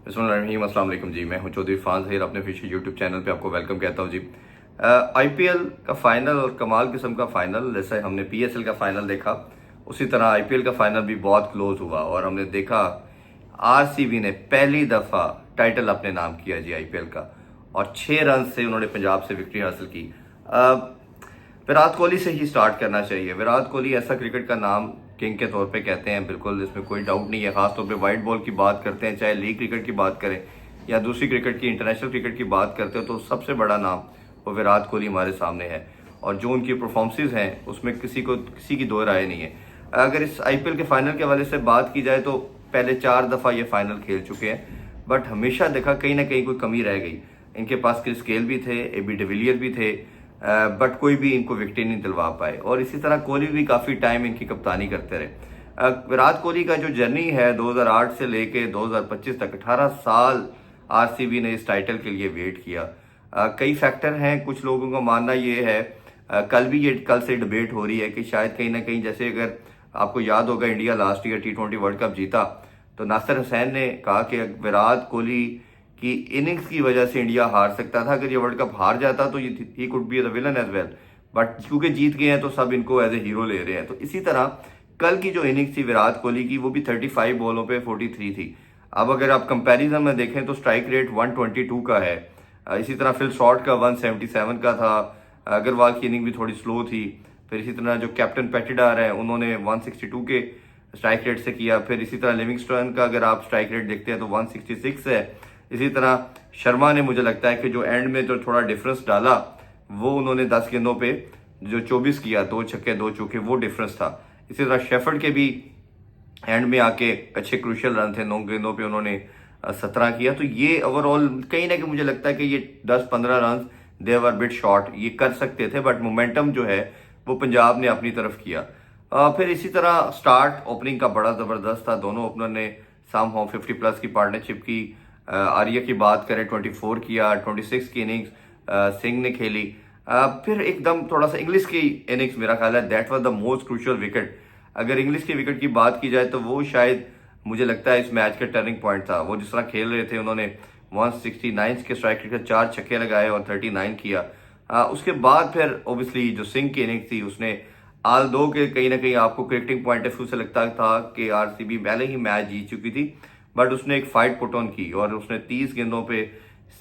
बिस्मिल्लाहिर्रहमानिर्रहीम, अस्सलाम वालेकुम जी। मैं हूं चौधरी फान ज़हीर, अपने ऑफिशियल यूट्यूब चैनल पे आपको वेलकम कहता हूं जी। आईपीएल का फाइनल और कमाल किस्म का फाइनल, जैसे हमने पीएसएल का फाइनल देखा उसी तरह आईपीएल का फाइनल भी बहुत क्लोज हुआ और हमने देखा आरसीबी ने पहली दफा टाइटल अपने नाम किया जी आईपीएल का, और 6 रन से उन्होंने पंजाब से विक्ट्री हासिल की। विराट कोहली से ही स्टार्ट करना चाहिए। विराट कोहली ऐसा क्रिकेट का नाम किंग के तौर पे कहते हैं, बिल्कुल इसमें कोई डाउट नहीं है। खासतौर पे वाइट बॉल की बात करते हैं, चाहे लीग क्रिकेट की बात करें या दूसरी क्रिकेट की, इंटरनेशनल क्रिकेट की बात करते हो, तो सबसे बड़ा नाम वो विराट कोहली हमारे सामने है। और जो उनकी परफॉर्मेंसेज हैं उसमें किसी की दो राय नहीं है। अगर इस आईपीएल के फाइनल के हवाले से बात की जाए तो पहले 4 दफ़ा ये फाइनल खेल चुके हैं, बट हमेशा देखा कहीं ना कहीं कोई कमी रह गई। इनके पास क्रिस गेल भी थे, एबी डिविलियर भी थे, बट कोई भी इनको विकेट नहीं दिलवा पाए। और इसी तरह कोहली भी काफ़ी टाइम इनकी कप्तानी करते रहे। विराट कोहली का जो जर्नी है 2008 से लेके 2025 तक, 18 साल आरसीबी ने इस टाइटल के लिए वेट किया। कई फैक्टर हैं, कुछ लोगों का मानना ये है, कल से डिबेट हो रही है कि शायद कहीं ना कहीं, जैसे अगर आपको याद होगा India last year T20 world cup जीता तो नासिर हुसैन ने कहा कि विराट कोहली की इनिंग्स की वजह से इंडिया हार सकता था, अगर ये वर्ल्ड कप हार जाता तो he could be the villain as well, but क्योंकि जीत गए हैं तो सब इनको एज ए हीरो ले रहे हैं। तो इसी तरह कल की जो इनिंग्स थी विराट कोहली की, वो भी 35 बॉलों पे 43 थी। अब अगर आप कंपैरिजन में देखें तो स्ट्राइक रेट 122 का है, इसी तरह फिल शॉर्ट का 177 का था, अग्रवाल की इनिंग भी थोड़ी स्लो थी। फिर इसी तरह जो कैप्टन पैटिडार है उन्होंने 162 के स्ट्राइक रेट से किया। फिर इसी तरह लिविंगस्टन का अगर आप स्ट्राइक रेट देखते हैं तो 166 है। इसी तरह शर्मा ने, मुझे लगता है कि जो एंड में जो थोड़ा डिफरेंस डाला वो उन्होंने 10 गेंदों पे जो 24 किया, 2 छक्के 2 चौके, वो डिफरेंस था। इसी तरह शेफर्ड के भी एंड में आके अच्छे क्रूशियल रन थे, 9 गेंदों पे उन्होंने 17 किया। तो ये ओवरऑल कहीं ना कहीं मुझे लगता है कि ये 10-15 रन देवर बिट शॉर्ट ये कर सकते थे, बट मोमेंटम जो है वो पंजाब ने अपनी तरफ किया। फिर इसी तरह स्टार्ट ओपनिंग का बड़ा ज़बरदस्त था। दोनों ओपनर ने साम होम 50+ की पार्टनरशिप की। आर्या की बात करें 24 किया, 26 की इनिंग्स सिंह ने खेली। फिर एकदम थोड़ा सा इंग्लिश की इनिंग्स, मेरा ख्याल है that was the most crucial wicket. अगर इंग्लिश की विकेट की बात की जाए तो वो शायद मुझे लगता है इस मैच का टर्निंग पॉइंट था। वो जिस तरह खेल रहे थे, उन्होंने 169 के स्ट्राइक रेट के 4 छक्के लगाए और 39 किया। उसके बाद फिर ओबियसली जो सिंह की इनिंग्स थी उसने आल दो के कहीं ना कहीं आपको क्रिकेटिंग पॉइंट ऑफ व्यू से लगता था कि आरसीबी पहले ही मैच जीत चुकी थी, बट उसने एक फाइट पुट ऑन की और उसने 30 गेंदों पे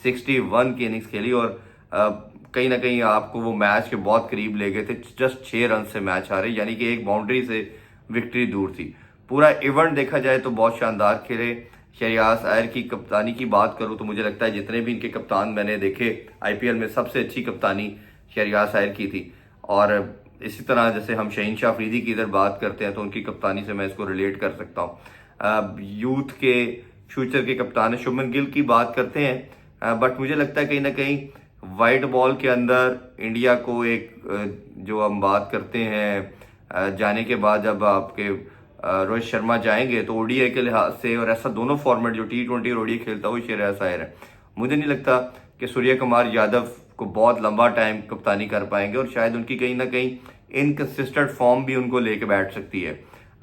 61 की इनिंग्स खेली और कहीं ना कहीं आपको वो मैच के बहुत करीब ले गए थे। जस्ट 6 रन से मैच हारे, यानी कि एक बाउंड्री से विक्ट्री दूर थी। पूरा इवेंट देखा जाए तो बहुत शानदार खेले। शहरियार अय्यर की कप्तानी की बात करूं तो मुझे लगता है जितने भी इनके कप्तान मैंने देखे आईपीएल में, सबसे अच्छी कप्तानी शहरियार अय्यर की थी। और इसी तरह जैसे हम शहीनशाह अफरीदी की इधर बात करते हैं तो उनकी कप्तानी से मैं इसको रिलेट कर सकता हूँ। यूथ के फ्यूचर के कप्तान शुभमन गिल की बात करते हैं, बट मुझे लगता है कहीं ना कहीं वाइट बॉल के अंदर इंडिया को एक जो हम बात करते हैं जाने के बाद, जब आपके रोहित शर्मा जाएंगे तो ओडीआई के लिहाज से, और ऐसा दोनों फॉर्मेट जो T20 और ओडीआई खेलता है वो शहरियार अय्यर है। मुझे नहीं लगता कि सूर्य कुमार यादव को बहुत लंबा टाइम कप्तानी कर पाएंगे और शायद उनकी कहीं ना कहीं इनकंसिस्टेंट फॉर्म भी उनको लेके बैठ सकती है।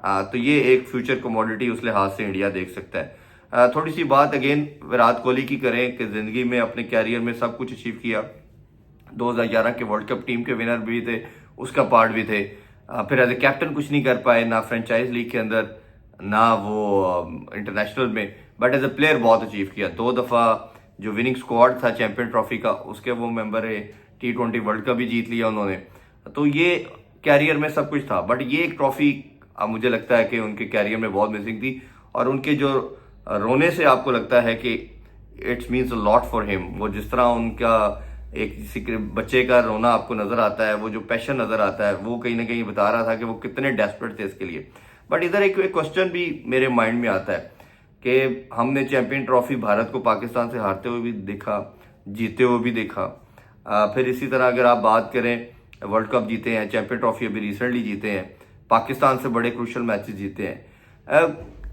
तो ये एक फ्यूचर कमोडिटी उस लिहाज से इंडिया देख सकता है। थोड़ी सी बात अगेन विराट कोहली की करें कि जिंदगी में अपने कैरियर में सब कुछ अचीव किया। 2011 के वर्ल्ड कप टीम के विनर भी थे, उसका पार्ट भी थे। फिर एज ए कैप्टन कुछ नहीं कर पाए, ना फ्रेंचाइज लीग के अंदर ना वो इंटरनेशनल में, बट एज ए प्लेयर बहुत अचीव किया। 2 दफा जो विनिंग स्क्वाड था चैंपियन ट्रॉफी का उसके वो मेंबर है। T20 वर्ल्ड कप भी जीत लिया उन्होंने। तो ये कैरियर में सब कुछ था, बट ये एक ट्रॉफी मुझे लगता है कि उनके कैरियर में बहुत मिसिंग थी। और उनके जो रोने से आपको लगता है कि it's means a lot for him. वो जिस तरह उनका एक किसी बच्चे का रोना आपको नजर आता है, वो जो पैशन नजर आता है, वो कहीं ना कहीं बता रहा था कि वो कितने डेस्परेट थे इसके लिए। बट इधर एक क्वेश्चन भी मेरे माइंड में आता है कि हमने चैंपियन ट्रॉफी भारत को पाकिस्तान से हारते हुए भी देखा, जीते हुए भी देखा। फिर इसी तरह अगर आप बात करें, वर्ल्ड कप जीते हैं, चैंपियन ट्रॉफी अभी रिसेंटली जीते हैं, पाकिस्तान से बड़े क्रूशल मैचेस जीते हैं।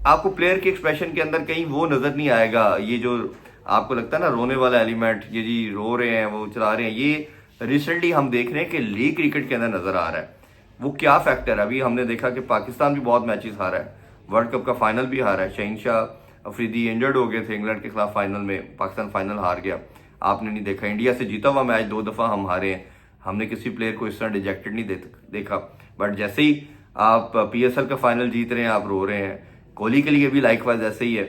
आपको प्लेयर के एक्सप्रेशन के अंदर कहीं वो नजर नहीं आएगा, ये जो आपको लगता है ना रोने वाला एलिमेंट, ये जी रो रहे हैं वो चला रहे हैं, ये रिसेंटली हम देख रहे हैं कि लीग क्रिकेट के अंदर नजर आ रहा है। वो क्या फैक्टर है? अभी हमने देखा कि पाकिस्तान भी बहुत मैचेस हारा है, वर्ल्ड कप का फाइनल भी हारा है, शहीनशाह अफरीदी इंजर्ड हो गए थे इंग्लैंड के खिलाफ फाइनल में, पाकिस्तान फाइनल हार गया। आपने नहीं देखा, इंडिया से जीता हुआ मैच 2 दफ़ा हम हारे हैं, हमने किसी प्लेयर को इस तरह डिजेक्टेड नहीं देखा। बट जैसे ही आप PSL का फाइनल जीत रहे हैं आप रो रहे हैं। कोहली के लिए भी लाइकवाइज ऐसे ही है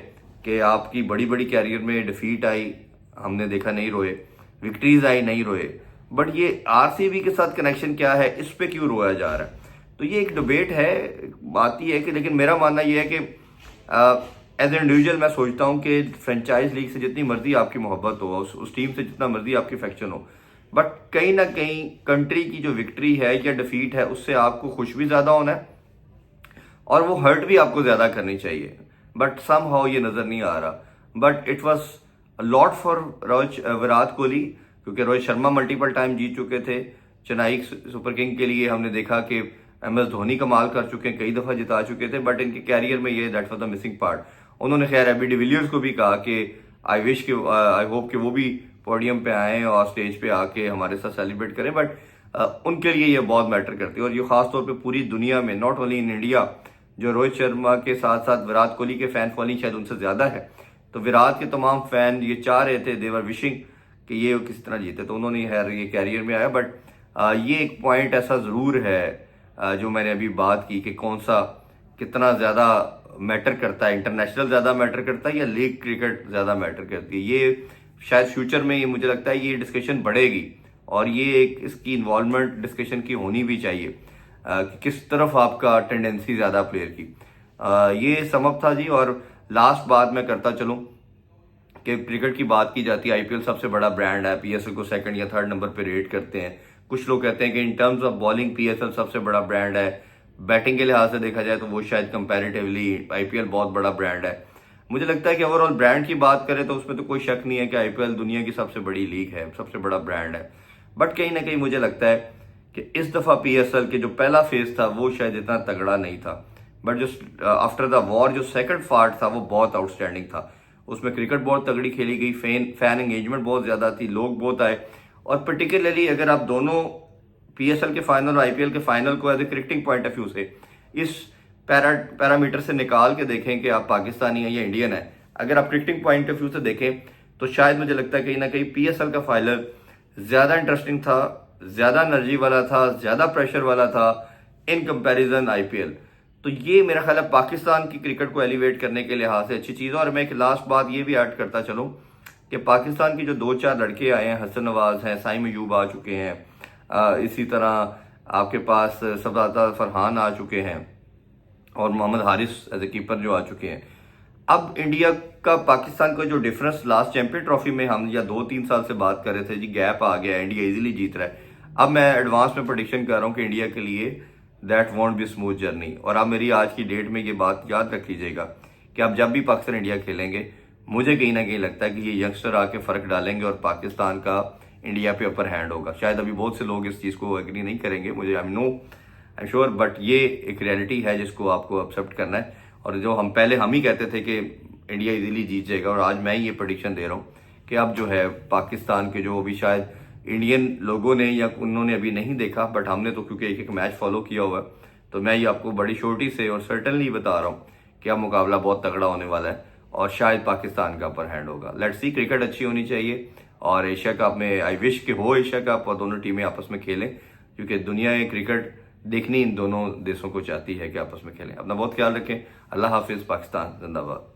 कि आपकी बड़ी बड़ी कैरियर में डिफीट आई, हमने देखा नहीं रोए, विक्ट्रीज आई नहीं रोए, बट ये RCB के साथ कनेक्शन क्या है, इस पे क्यों रोया जा रहा है? तो ये एक डिबेट है, बात ये है कि, लेकिन मेरा मानना ये है कि एज ए इंडिविजुअल मैं सोचता हूँ कि फ्रेंचाइज लीग से जितनी मर्जी आपकी मोहब्बत हो, उस टीम से जितना मर्जी आपकी फैक्शन हो, बट कहीं ना कहीं कंट्री की जो विक्ट्री है या डिफीट है उससे आपको खुश भी ज्यादा होना है और वो हर्ट भी आपको ज्यादा करनी चाहिए। बट सम हाउ ये नजर नहीं आ रहा। But it was lot for Virat Kohli, क्योंकि रोहित शर्मा मल्टीपल टाइम जीत चुके थे। चेन्नई सुपर किंग के लिए हमने देखा कि MS धोनी कमाल कर चुके हैं, कई दफा जिता चुके थे, बट इनके कैरियर में ये that was the missing part. उन्होंने खैर एबी डिविलियर्स को भी कहा कि आई होप कि वो भी पोडियम पे आए और स्टेज पे आके हमारे साथ सेलिब्रेट करें, बट उनके लिए ये बहुत मैटर करती है। और ये खास तौर पे पूरी दुनिया में, नॉट ओनली इन इंडिया, जो रोहित शर्मा के साथ साथ विराट कोहली के फैन फॉलोइंग शायद उनसे ज्यादा है, तो विराट के तमाम फैन ये चाह रहे थे, देवर विशिंग कि ये किसी तरह जीते, तो उन्होंने ये कैरियर में आया। बट ये एक पॉइंट ऐसा जरूर है जो मैंने अभी बात की कि कौन सा कितना ज्यादा मैटर करता है, इंटरनेशनल ज्यादा मैटर करता है या लीग क्रिकेट ज्यादा मैटर करती है। ये शायद फ्यूचर में ये मुझे लगता है ये डिस्कशन बढ़ेगी और ये एक इसकी इन्वॉल्वमेंट डिस्कशन की होनी भी चाहिए कि किस तरफ आपका टेंडेंसी ज्यादा प्लेयर की। ये समझ था जी। और लास्ट बात मैं करता चलूं कि क्रिकेट की बात की जाती है, IPL सबसे बड़ा ब्रांड है, PSL को 2nd या 3rd नंबर पे रेट करते हैं। कुछ लोग कहते हैं कि in terms of bowling PSL सबसे बड़ा ब्रांड है, बैटिंग के लिहाज से देखा जाए तो वो शायद कंपैरेटिवली IPL बहुत बड़ा ब्रांड है। मुझे लगता है कि ओवरऑल ब्रांड की बात करें तो उसमें तो कोई शक नहीं है कि IPL दुनिया की सबसे बड़ी लीग है, सबसे बड़ा ब्रांड है। बट कहीं ना कहीं मुझे लगता है कि इस दफा PSL के जो पहला फेज था वो शायद इतना तगड़ा नहीं था, बट जो आफ्टर द वॉर जो सेकंड पार्ट था वो बहुत आउटस्टैंडिंग था। उसमें क्रिकेट बहुत तगड़ी खेली गई, फैन एंगेजमेंट बहुत ज्यादा थी, लोग बहुत आए। और पर्टिकुलरली अगर आप दोनों PSL के फाइनल और IPL के फाइनल को as a cricketing point of view से इस पैरामीटर से निकाल के देखें कि आप पाकिस्तानी हैं या इंडियन है, अगर आप क्रिकेटिंग पॉइंट ऑफ व्यू से देखें तो शायद मुझे लगता है कहीं ना कहीं PSL का फाइनल ज्यादा इंटरेस्टिंग था, ज्यादा एनर्जी वाला था, ज्यादा प्रेशर वाला था इन कंपैरिजन IPL। तो ये मेरा ख्याल है पाकिस्तान की क्रिकेट को एलिवेट करने के लिहाज से अच्छी चीज है। और मैं एक लास्ट बात ये भी ऐड करता चलूं कि पाकिस्तान की जो 2-4 लड़के आए हैं, हसन नवाज हैं, साइम अयूब आ चुके हैं, इसी तरह आपके पास सब्ज़ादा फरहान आ चुके हैं और Mohammad Haris as a keeper जो आ चुके हैं। अब इंडिया का पाकिस्तान का जो डिफरेंस लास्ट चैंपियन ट्रॉफी में हम या 2-3 साल से बात कर रहे थे जी, गैप आ गया, इंडिया इजीली जीत रहा है। अब मैं एडवांस में प्रेडिक्शन कर रहा हूँ कि इंडिया के लिए that want be smooth journey. और आप मेरी आज की डेट में ये बात याद रख लीजिएगा कि अब जब भी पाकिस्तान इंडिया खेलेंगे, मुझे कहीं ना कहीं लगता है कि ये यंगस्टर आके फर्क डालेंगे और पाकिस्तान का इंडिया पे अपर हैंड होगा। शायद अभी बहुत से लोग इस चीज को एग्री नहीं करेंगे, मुझे आई एम श्योर, बट ये एक रियलिटी है जिसको आपको एक्सेप्ट करना है। और जो हम पहले हम ही कहते थे कि इंडिया इजीली जीत जाएगा, और आज मैं ये प्रेडिक्शन दे रहा हूँ कि अब जो है पाकिस्तान के जो अभी शायद इंडियन लोगों ने या उन्होंने अभी नहीं देखा, बट हमने तो क्योंकि एक एक मैच फॉलो किया हुआ है, तो मैं ये आपको बड़ी छोटी से और सर्टनली बता रहा हूँ कि अब मुकाबला बहुत तगड़ा होने वाला है और शायद पाकिस्तान का अपर हैंड होगा। लेट्स सी, क्रिकेट अच्छी होनी चाहिए और एशिया कप में आई विश कि हो एशिया कप और दोनों टीमें आपस में खेलें, क्योंकि दुनिया में क्रिकेट देखनी इन दोनों देशों को चाहती है कि आपस में खेलें। अपना बहुत ख्याल रखें। अल्लाह हाफिज। पाकिस्तान जिंदाबाद।